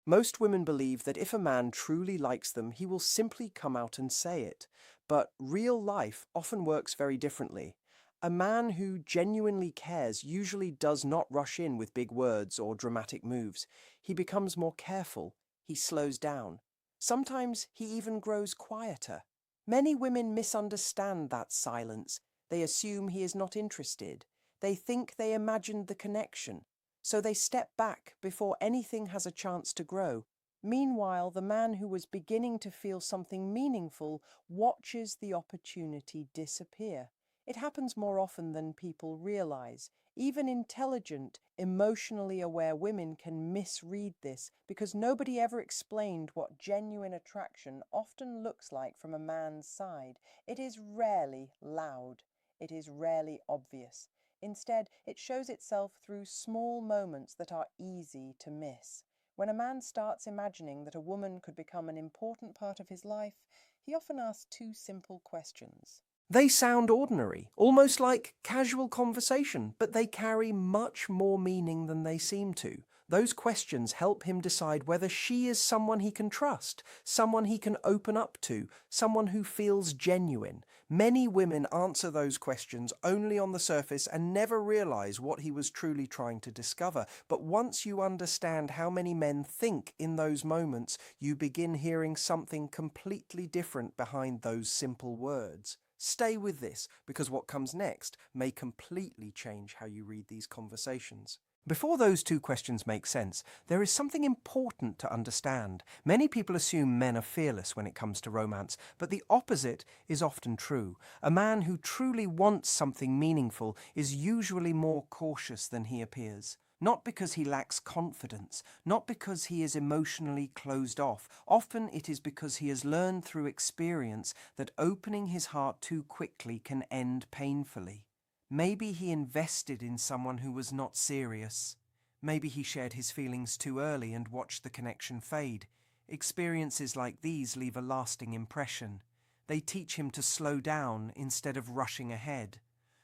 Most women believe that if a man truly likes them, he will simply come out and say it. But real life often works very differently. A man who genuinely cares usually does not rush in with big words or dramatic moves. He becomes more careful. He slows down. Sometimes he even grows quieter. Many women misunderstand that silence. They assume he is not interested. They think they imagined the connection. So they step back before anything has a chance to grow. Meanwhile, the man who was beginning to feel something meaningful watches the opportunity disappear. It happens more often than people realize. Even intelligent, emotionally aware women can misread this because nobody ever explained what genuine attraction often looks like from a man's side. It is rarely loud. It is rarely obvious. Instead, it shows itself through small moments that are easy to miss. When a man starts imagining that a woman could become an important part of his life, he often asks two simple questions. They sound ordinary, almost like casual conversation, but they carry much more meaning than they seem to. Those questions help him decide whether she is someone he can trust, someone he can open up to, someone who feels genuine. Many women answer those questions only on the surface and never realize what he was truly trying to discover. But once you understand how many men think in those moments, you begin hearing something completely different behind those simple words. Stay with this, because what comes next may completely change how you read these conversations. Before those two questions make sense, there is something important to understand. Many people assume men are fearless when it comes to romance, but the opposite is often true. A man who truly wants something meaningful is usually more cautious than he appears. Not because he lacks confidence, not because he is emotionally closed off. Often it is because he has learned through experience that opening his heart too quickly can end painfully. Maybe he invested in someone who was not serious. Maybe he shared his feelings too early and watched the connection fade. Experiences like these leave a lasting impression. They teach him to slow down instead of rushing ahead.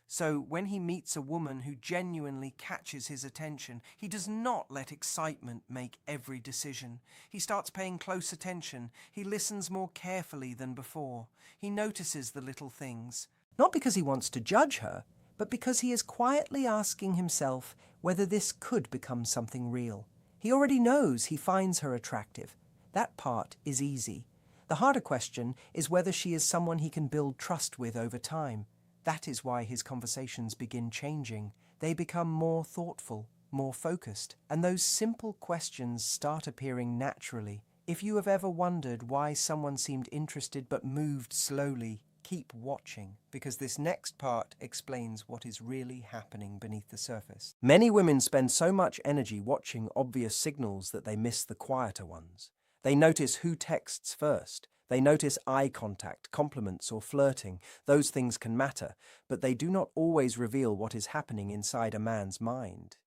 So when he meets a woman who genuinely catches his attention, he does not let excitement make every decision. He starts paying close attention. He listens more carefully than before. He notices the little things. Not because he wants to judge her, but because he is quietly asking himself whether this could become something real. He already knows he finds her attractive. That part is easy. The harder question is whether she is someone he can build trust with over time. That is why his conversations begin changing. They become more thoughtful, more focused, and those simple questions start appearing naturally. If you have ever wondered why someone seemed interested but moved slowly, keep watching, because this next part explains what is really happening beneath the surface. Many women spend so much energy watching obvious signals that they miss the quieter ones. They notice who texts first. They notice eye contact, compliments, or flirting. Those things can matter, but they do not always reveal what is happening inside a man's mind.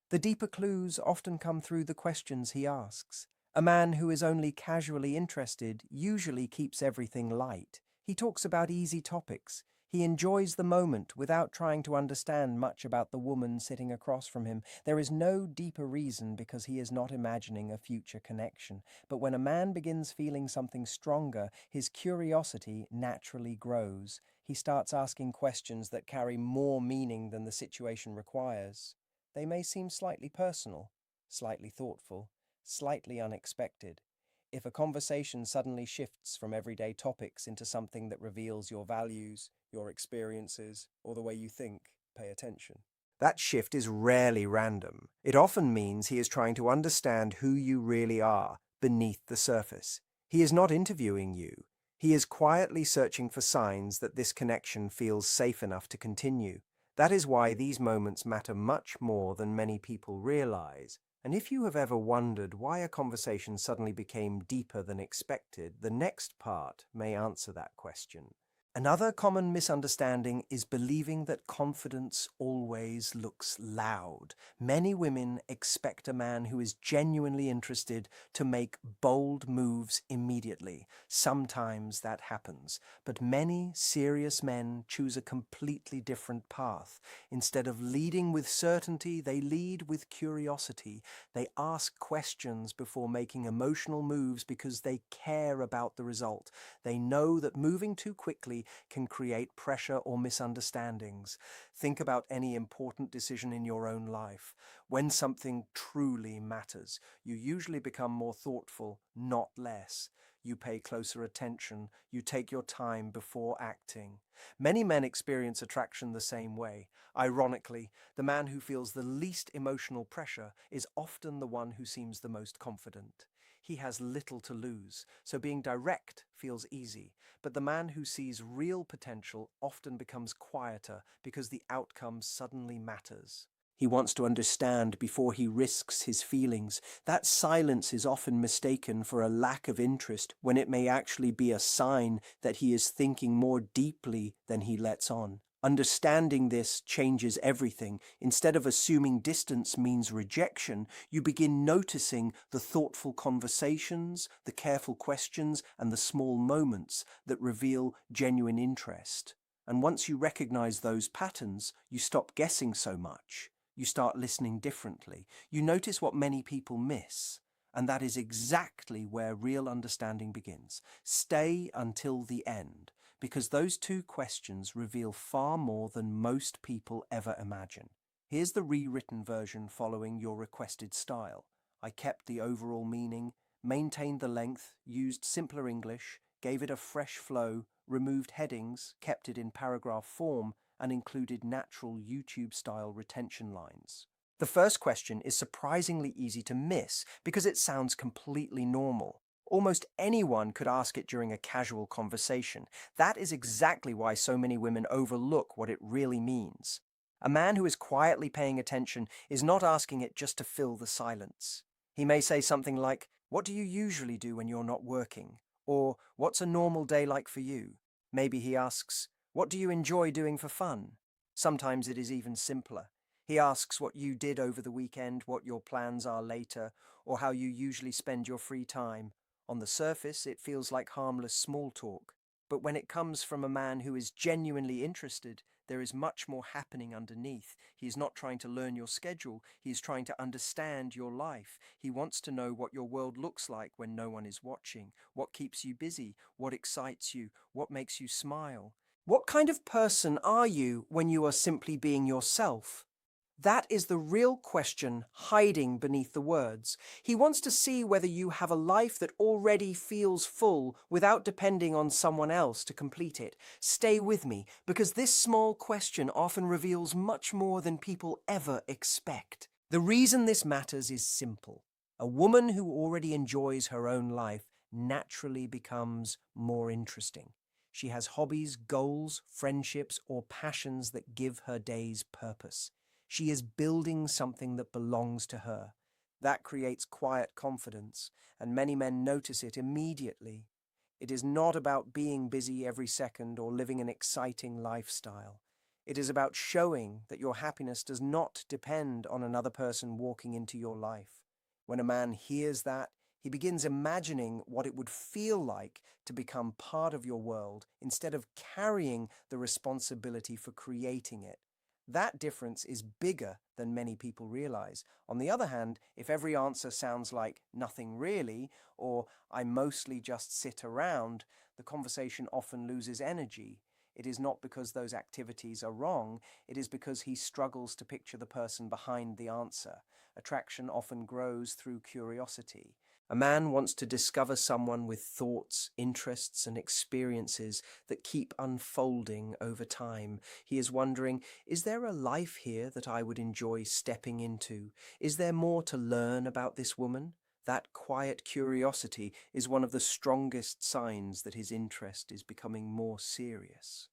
The deeper clues often come through the questions he asks. A man who is only casually interested usually keeps everything light. He talks about easy topics. He enjoys the moment without trying to understand much about the woman sitting across from him. There is no deeper reason because he is not imagining a future connection. But when a man begins feeling something stronger, his curiosity naturally grows. He starts asking questions that carry more meaning than the situation requires. They may seem slightly personal, slightly thoughtful, slightly unexpected. If a conversation suddenly shifts from everyday topics into something that reveals your values, your experiences, or the way you think, pay attention. That shift is rarely random. It often means he is trying to understand who you really are beneath the surface. He is not interviewing you. He is quietly searching for signs that this connection feels safe enough to continue. That is why these moments matter much more than many people realize. And if you have ever wondered why a conversation suddenly became deeper than expected, the next part may answer that question. Another common misunderstanding is believing that confidence always looks loud. Many women expect a man who is genuinely interested to make bold moves immediately. Sometimes that happens, but many serious men choose a completely different path. Instead of leading with certainty, they lead with curiosity. They ask questions before making emotional moves because they care about the result. They know that moving too quickly can create pressure or misunderstandings. Think about any important decision in your own life. When something truly matters, you usually become more thoughtful, not less. You pay closer attention. You take your time before acting. Many men experience attraction the same way. Ironically, the man who feels the least emotional pressure is often the one who seems the most confident. He has little to lose, so being direct feels easy. But the man who sees real potential often becomes quieter because the outcome suddenly matters. He wants to understand before he risks his feelings. That silence is often mistaken for a lack of interest when it may actually be a sign that he is thinking more deeply than he lets on. Understanding this changes everything. Instead of assuming distance means rejection, you begin noticing the thoughtful conversations, the careful questions, and the small moments that reveal genuine interest. And once you recognize those patterns, you stop guessing so much. You start listening differently. You notice what many people miss. And that is exactly where real understanding begins. Stay until the end, because those two questions reveal far more than most people ever imagine. Here's the rewritten version following your requested style. I kept the overall meaning, maintained the length, used simpler English, gave it a fresh flow, removed headings, kept it in paragraph form, and included natural YouTube-style retention lines. The first question is surprisingly easy to miss because it sounds completely normal. Almost anyone could ask it during a casual conversation. That is exactly why so many women overlook what it really means. A man who is quietly paying attention is not asking it just to fill the silence. He may say something like, "What do you usually do when you're not working?" Or, "What's a normal day like for you?" Maybe he asks, "What do you enjoy doing for fun?" Sometimes it is even simpler. He asks what you did over the weekend, what your plans are later, or how you usually spend your free time. On the surface, it feels like harmless small talk. But when it comes from a man who is genuinely interested, there is much more happening underneath. He is not trying to learn your schedule, he is trying to understand your life. He wants to know what your world looks like when no one is watching, what keeps you busy, what excites you, what makes you smile. What kind of person are you when you are simply being yourself? That is the real question hiding beneath the words. He wants to see whether you have a life that already feels full without depending on someone else to complete it. Stay with me, because this small question often reveals much more than people ever expect. The reason this matters is simple. A woman who already enjoys her own life naturally becomes more interesting. She has hobbies, goals, friendships, or passions that give her days purpose. She is building something that belongs to her. That creates quiet confidence, and many men notice it immediately. It is not about being busy every second or living an exciting lifestyle. It is about showing that your happiness does not depend on another person walking into your life. When a man hears that, he begins imagining what it would feel like to become part of your world instead of carrying the responsibility for creating it. That difference is bigger than many people realize. On the other hand, if every answer sounds like "nothing really" or "I mostly just sit around," the conversation often loses energy. It is not because those activities are wrong, it is because he struggles to picture the person behind the answer. Attraction often grows through curiosity. A man wants to discover someone with thoughts, interests, and experiences that keep unfolding over time. He is wondering, is there a life here that I would enjoy stepping into? Is there more to learn about this woman? That quiet curiosity is one of the strongest signs that his interest is becoming more serious.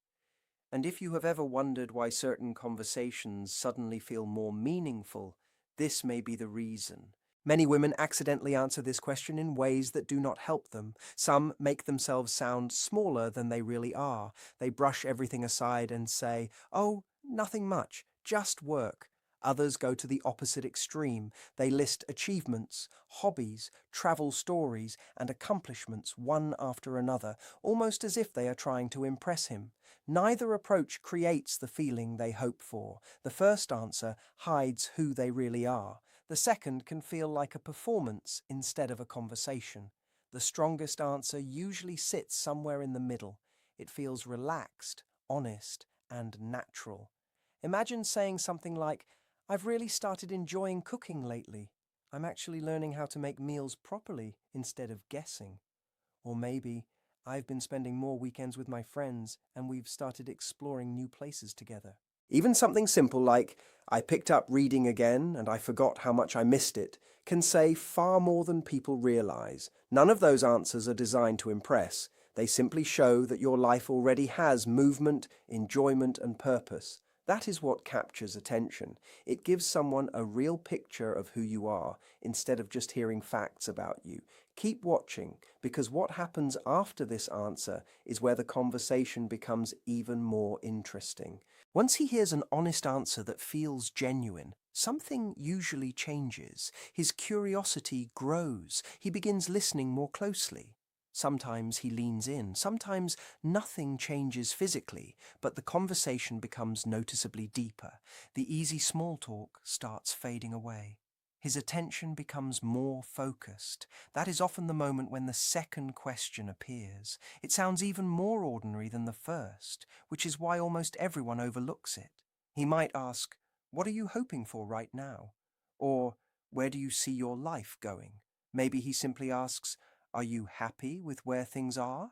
And if you have ever wondered why certain conversations suddenly feel more meaningful, this may be the reason. Many women accidentally answer this question in ways that do not help them. Some make themselves sound smaller than they really are. They brush everything aside and say, "Oh, nothing much, just work." Others go to the opposite extreme. They list achievements, hobbies, travel stories, and accomplishments one after another, almost as if they are trying to impress him. Neither approach creates the feeling they hope for. The first answer hides who they really are. The second can feel like a performance instead of a conversation. The strongest answer usually sits somewhere in the middle. It feels relaxed, honest, and natural. Imagine saying something like, "I've really started enjoying cooking lately. I'm actually learning how to make meals properly instead of guessing." Or maybe, "I've been spending more weekends with my friends and we've started exploring new places together." Even something simple like, "I picked up reading again and I forgot how much I missed it," can say far more than people realize. None of those answers are designed to impress. They simply show that your life already has movement, enjoyment, and purpose. That is what captures attention. It gives someone a real picture of who you are instead of just hearing facts about you. Keep watching, because what happens after this answer is where the conversation becomes even more interesting. Once he hears an honest answer that feels genuine, something usually changes. His curiosity grows. He begins listening more closely. Sometimes he leans in, sometimes nothing changes physically, but the conversation becomes noticeably deeper. The easy small talk starts fading away. His attention becomes more focused. That is often the moment when the second question appears. It sounds even more ordinary than the first, which is why almost everyone overlooks it. He might ask, "What are you hoping for right now?" Or, "Where do you see your life going?" Maybe he simply asks, "Are you happy with where things are?"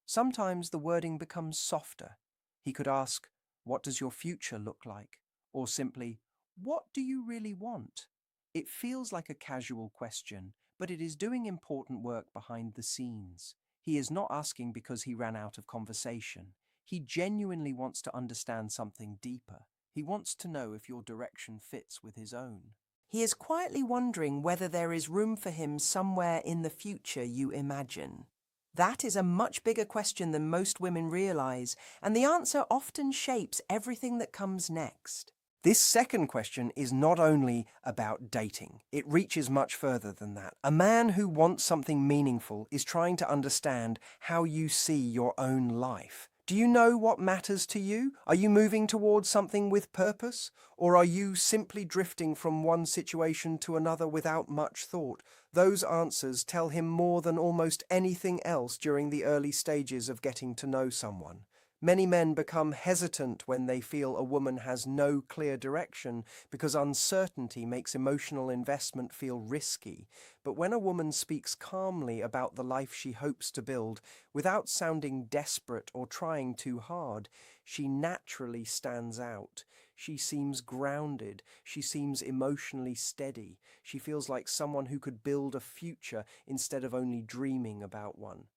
Sometimes the wording becomes softer. He could ask, "What does your future look like?" Or simply, "What do you really want?" It feels like a casual question, but it is doing important work behind the scenes. He is not asking because he ran out of conversation. He genuinely wants to understand something deeper. He wants to know if your direction fits with his own. He is quietly wondering whether there is room for him somewhere in the future you imagine. That is a much bigger question than most women realize, and the answer often shapes everything that comes next. This second question is not only about dating, it reaches much further than that. A man who wants something meaningful is trying to understand how you see your own life. Do you know what matters to you? Are you moving towards something with purpose? Or are you simply drifting from one situation to another without much thought? Those answers tell him more than almost anything else during the early stages of getting to know someone. Many men become hesitant when they feel a woman has no clear direction because uncertainty makes emotional investment feel risky. But when a woman speaks calmly about the life she hopes to build, without sounding desperate or trying too hard, she naturally stands out. She seems grounded. She seems emotionally steady. She feels like someone who could build a future instead of only dreaming about one.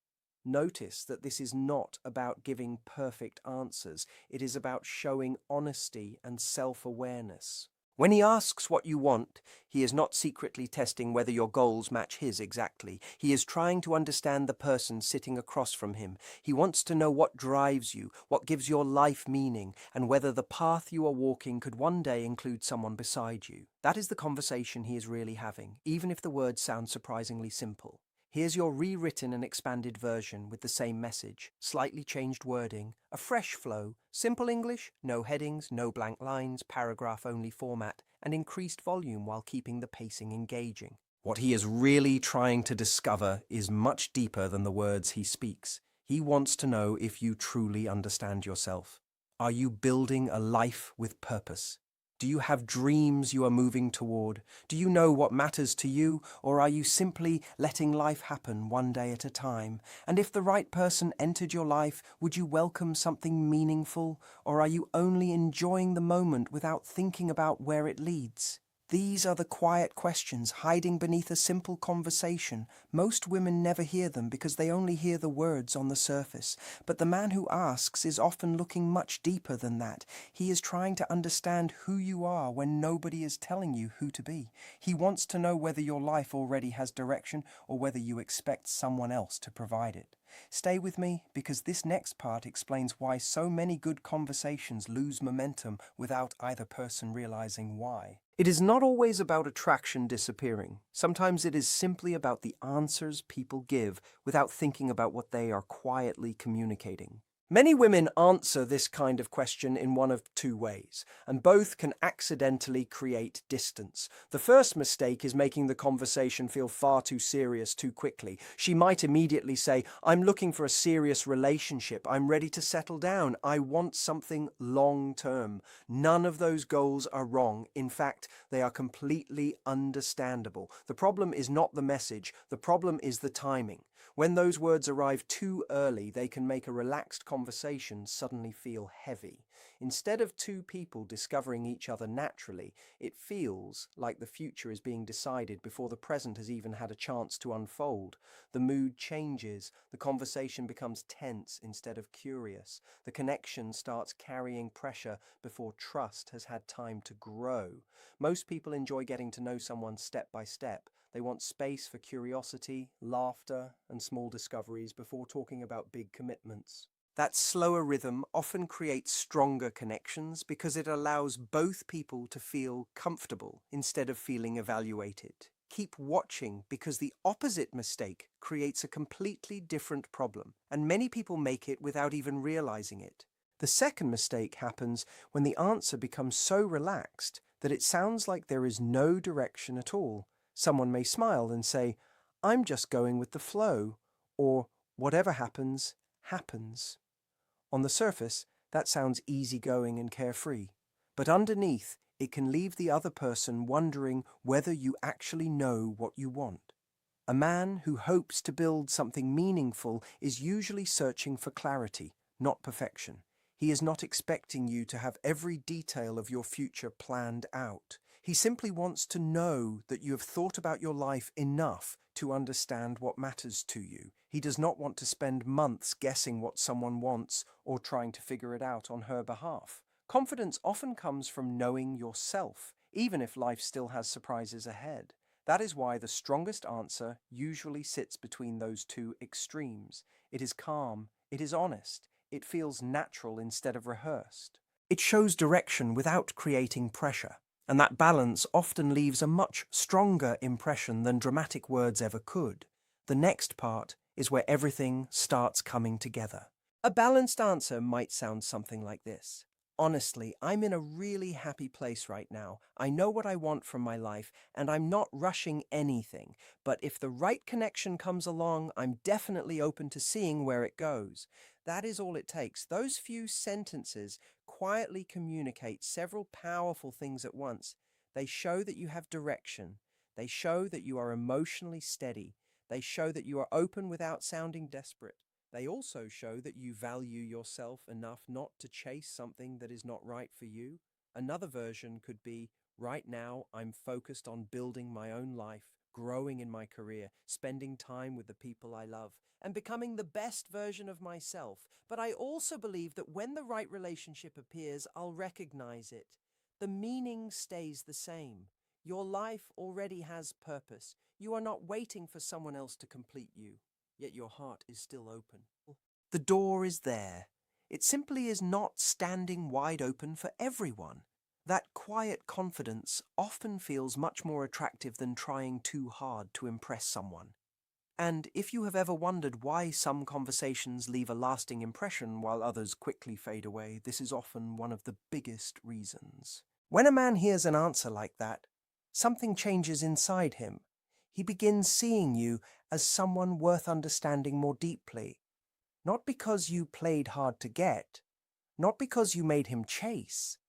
Notice that this is not about giving perfect answers. It is about showing honesty and self-awareness. When he asks what you want, he is not secretly testing whether your goals match his exactly. He is trying to understand the person sitting across from him. He wants to know what drives you, what gives your life meaning, and whether the path you are walking could one day include someone beside you. That is the conversation he is really having, even if the words sound surprisingly simple. Here's your rewritten and expanded version with the same message, slightly changed wording, a fresh flow, simple English, no headings, no blank lines, paragraph-only format, and increased volume while keeping the pacing engaging. What he is really trying to discover is much deeper than the words he speaks. He wants to know if you truly understand yourself. Are you building a life with purpose? Do you have dreams you are moving toward? Do you know what matters to you, or are you simply letting life happen one day at a time? And if the right person entered your life, would you welcome something meaningful, or are you only enjoying the moment without thinking about where it leads? These are the quiet questions hiding beneath a simple conversation. Most women never hear them because they only hear the words on the surface. But the man who asks is often looking much deeper than that. He is trying to understand who you are when nobody is telling you who to be. He wants to know whether your life already has direction or whether you expect someone else to provide it. Stay with me because this next part explains why so many good conversations lose momentum without either person realizing why. It is not always about attraction disappearing. Sometimes it is simply about the answers people give without thinking about what they are quietly communicating. Many women answer this kind of question in one of two ways, and both can accidentally create distance. The first mistake is making the conversation feel far too serious too quickly. She might immediately say, "I'm looking for a serious relationship. I'm ready to settle down. I want something long-term." None of those goals are wrong. In fact, they are completely understandable. The problem is not the message. The problem is the timing. When those words arrive too early, they can make a relaxed conversation suddenly feel heavy. Instead of two people discovering each other naturally, it feels like the future is being decided before the present has even had a chance to unfold. The mood changes, the conversation becomes tense instead of curious, the connection starts carrying pressure before trust has had time to grow. Most people enjoy getting to know someone step by step. They want space for curiosity, laughter, and small discoveries before talking about big commitments. That slower rhythm often creates stronger connections because it allows both people to feel comfortable instead of feeling evaluated. Keep watching because the opposite mistake creates a completely different problem, and many people make it without even realizing it. The second mistake happens when the answer becomes so relaxed that it sounds like there is no direction at all. Someone may smile and say, "I'm just going with the flow," or "Whatever happens, happens." On the surface, that sounds easygoing and carefree, but underneath, it can leave the other person wondering whether you actually know what you want. A man who hopes to build something meaningful is usually searching for clarity, not perfection. He is not expecting you to have every detail of your future planned out. He simply wants to know that you have thought about your life enough to understand what matters to you. He does not want to spend months guessing what someone wants or trying to figure it out on her behalf. Confidence often comes from knowing yourself, even if life still has surprises ahead. That is why the strongest answer usually sits between those two extremes. It is calm, it is honest, it feels natural instead of rehearsed. It shows direction without creating pressure. And that balance often leaves a much stronger impression than dramatic words ever could. The next part is where everything starts coming together. A balanced answer might sound something like this. "Honestly, I'm in a really happy place right now. I know what I want from my life, and I'm not rushing anything. But if the right connection comes along, I'm definitely open to seeing where it goes." That is all it takes. Those few sentences quietly communicate several powerful things at once. They show that you have direction. They show that you are emotionally steady. They show that you are open without sounding desperate. They also show that you value yourself enough not to chase something that is not right for you. Another version could be, "Right now, I'm focused on building my own life, growing in my career, spending time with the people I love, and becoming the best version of myself. But I also believe that when the right relationship appears, I'll recognize it." The meaning stays the same. Your life already has purpose. You are not waiting for someone else to complete you, yet your heart is still open. The door is there. It simply is not standing wide open for everyone. That quiet confidence often feels much more attractive than trying too hard to impress someone. And if you have ever wondered why some conversations leave a lasting impression while others quickly fade away, this is often one of the biggest reasons. When a man hears an answer like that, something changes inside him. He begins seeing you as someone worth understanding more deeply. Not because you played hard to get, not because you made him chase,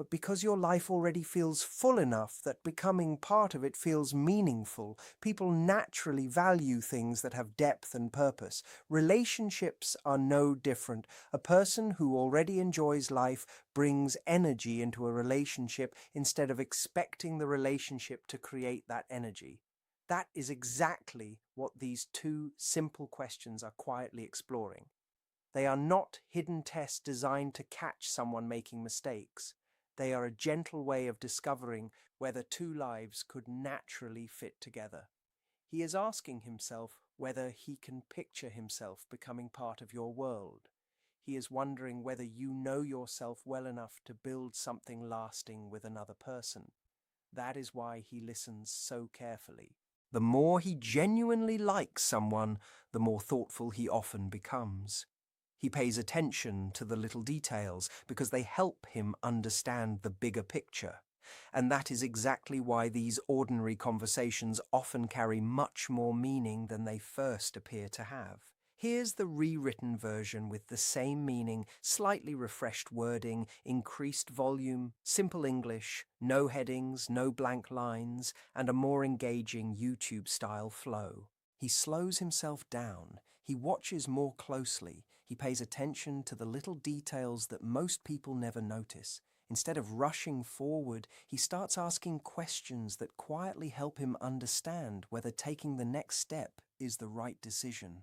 but because your life already feels full enough that becoming part of it feels meaningful. People naturally value things that have depth and purpose. Relationships are no different. A person who already enjoys life brings energy into a relationship instead of expecting the relationship to create that energy. That is exactly what these two simple questions are quietly exploring. They are not hidden tests designed to catch someone making mistakes. They are a gentle way of discovering whether two lives could naturally fit together. He is asking himself whether he can picture himself becoming part of your world. He is wondering whether you know yourself well enough to build something lasting with another person. That is why he listens so carefully. The more he genuinely likes someone, the more thoughtful he often becomes. He pays attention to the little details because they help him understand the bigger picture. And that is exactly why these ordinary conversations often carry much more meaning than they first appear to have. Here's the rewritten version with the same meaning, slightly refreshed wording, increased volume, simple English, no headings, no blank lines, and a more engaging YouTube-style flow. He slows himself down. He watches more closely. He pays attention to the little details that most people never notice. Instead of rushing forward, he starts asking questions that quietly help him understand whether taking the next step is the right decision.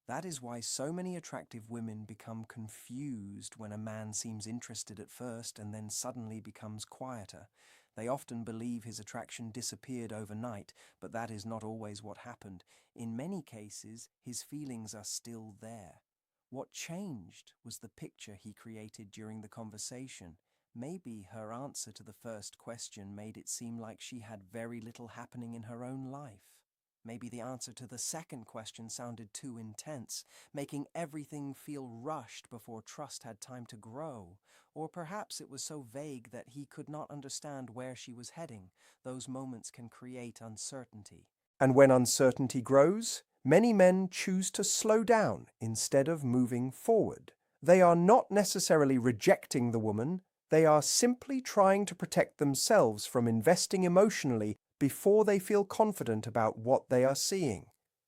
That is why so many attractive women become confused when a man seems interested at first and then suddenly becomes quieter. They often believe his attraction disappeared overnight, but that is not always what happened. In many cases, his feelings are still there. What changed was the picture he created during the conversation. Maybe her answer to the first question made it seem like she had very little happening in her own life. Maybe the answer to the second question sounded too intense, making everything feel rushed before trust had time to grow. Or perhaps it was so vague that he could not understand where she was heading. Those moments can create uncertainty. And when uncertainty grows, many men choose to slow down instead of moving forward. They are not necessarily rejecting the woman, they are simply trying to protect themselves from investing emotionally before they feel confident about what they are seeing.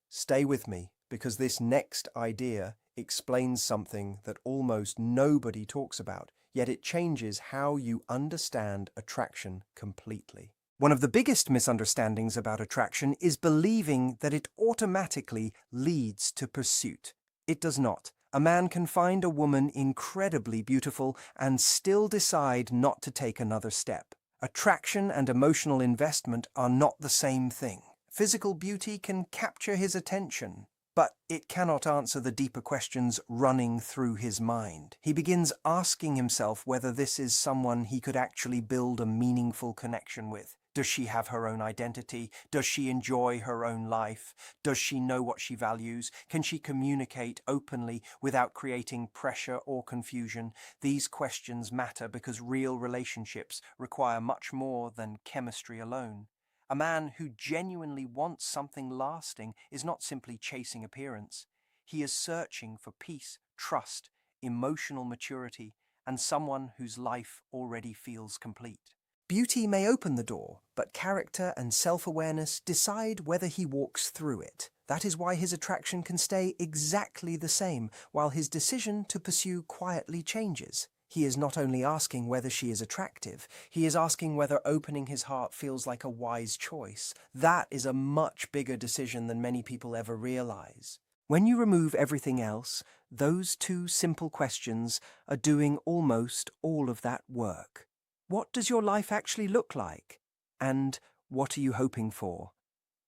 Stay with me, because this next idea explains something that almost nobody talks about, yet it changes how you understand attraction completely. One of the biggest misunderstandings about attraction is believing that it automatically leads to pursuit. It does not. A man can find a woman incredibly beautiful and still decide not to take another step. Attraction and emotional investment are not the same thing. Physical beauty can capture his attention, but it cannot answer the deeper questions running through his mind. He begins asking himself whether this is someone he could actually build a meaningful connection with. Does she have her own identity? Does she enjoy her own life? Does she know what she values? Can she communicate openly without creating pressure or confusion? These questions matter because real relationships require much more than chemistry alone. A man who genuinely wants something lasting is not simply chasing appearance. He is searching for peace, trust, emotional maturity, and someone whose life already feels complete. Beauty may open the door, but character and self-awareness decide whether he walks through it. That is why his attraction can stay exactly the same, while his decision to pursue quietly changes. He is not only asking whether she is attractive, he is asking whether opening his heart feels like a wise choice. That is a much bigger decision than many people ever realize. When you remove everything else, those two simple questions are doing almost all of that work. What does your life actually look like? And what are you hoping for?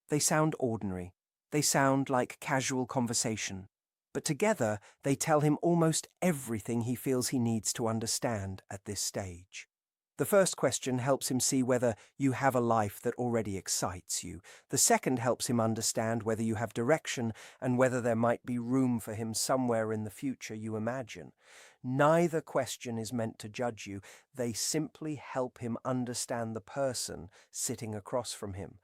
They sound ordinary. They sound like casual conversation. But together, they tell him almost everything he feels he needs to understand at this stage. The first question helps him see whether you have a life that already excites you. The second helps him understand whether you have direction and whether there might be room for him somewhere in the future you imagine. Neither question is meant to judge you. They simply help him understand the person sitting across from him.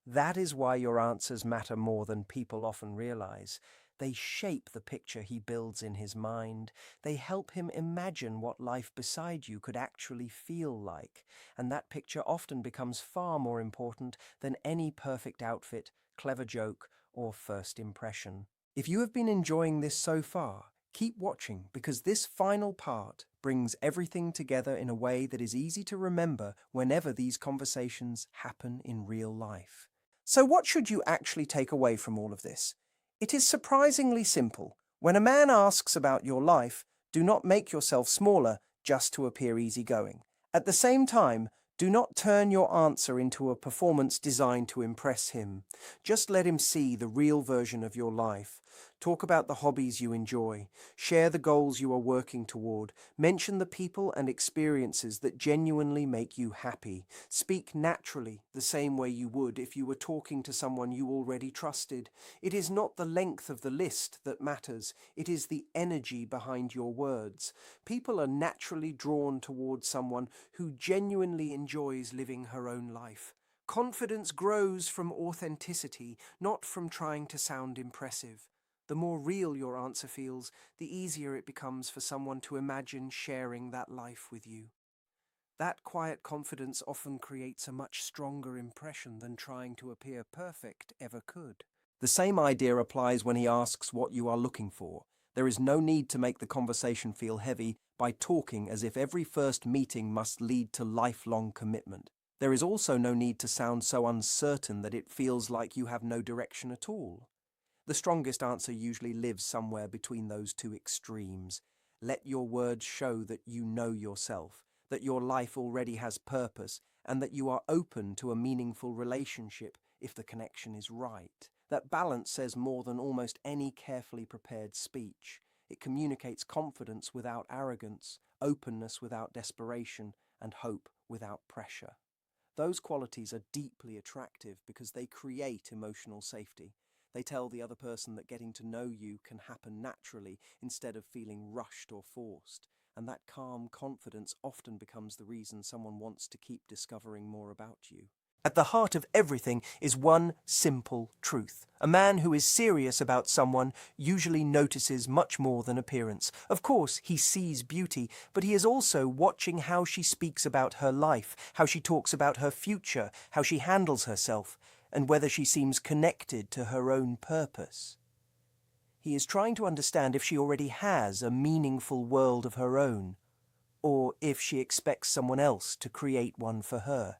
That is why your answers matter more than people often realize. They shape the picture he builds in his mind. They help him imagine what life beside you could actually feel like, and that picture often becomes far more important than any perfect outfit, clever joke, or first impression. If you have been enjoying this so far, keep watching because this final part brings everything together in a way that is easy to remember whenever these conversations happen in real life. So what should you actually take away from all of this? It is surprisingly simple. When a man asks about your life, do not make yourself smaller just to appear easygoing. At the same time, do not turn your answer into a performance designed to impress him. Just let him see the real version of your life. Talk about the hobbies you enjoy. Share the goals you are working toward. Mention the people and experiences that genuinely make you happy. Speak naturally, the same way you would if you were talking to someone you already trusted. It is not the length of the list that matters. It is the energy behind your words. People are naturally drawn towards someone who genuinely enjoys living her own life. Confidence grows from authenticity, not from trying to sound impressive. The more real your answer feels, the easier it becomes for someone to imagine sharing that life with you. That quiet confidence often creates a much stronger impression than trying to appear perfect ever could. The same idea applies when he asks what you are looking for. There is no need to make the conversation feel heavy by talking as if every first meeting must lead to lifelong commitment. There is also no need to sound so uncertain that it feels like you have no direction at all. The strongest answer usually lives somewhere between those two extremes. Let your words show that you know yourself, that your life already has purpose, and that you are open to a meaningful relationship if the connection is right. That balance says more than almost any carefully prepared speech. It communicates confidence without arrogance, openness without desperation, and hope without pressure. Those qualities are deeply attractive because they create emotional safety. They tell the other person that getting to know you can happen naturally instead of feeling rushed or forced. And that calm confidence often becomes the reason someone wants to keep discovering more about you. At the heart of everything is one simple truth. A man who is serious about someone usually notices much more than appearance. Of course, he sees beauty, but he is also watching how she speaks about her life, how she talks about her future, how she handles herself, and whether she seems connected to her own purpose. He is trying to understand if she already has a meaningful world of her own, or if she expects someone else to create one for her.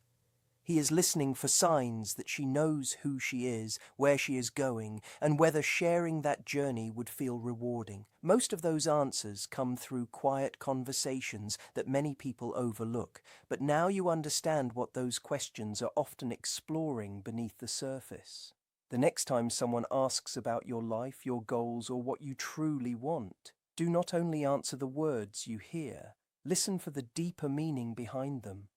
He is listening for signs that she knows who she is, where she is going, and whether sharing that journey would feel rewarding. Most of those answers come through quiet conversations that many people overlook, but now you understand what those questions are often exploring beneath the surface. The next time someone asks about your life, your goals, or what you truly want, do not only answer the words you hear, listen for the deeper meaning behind them.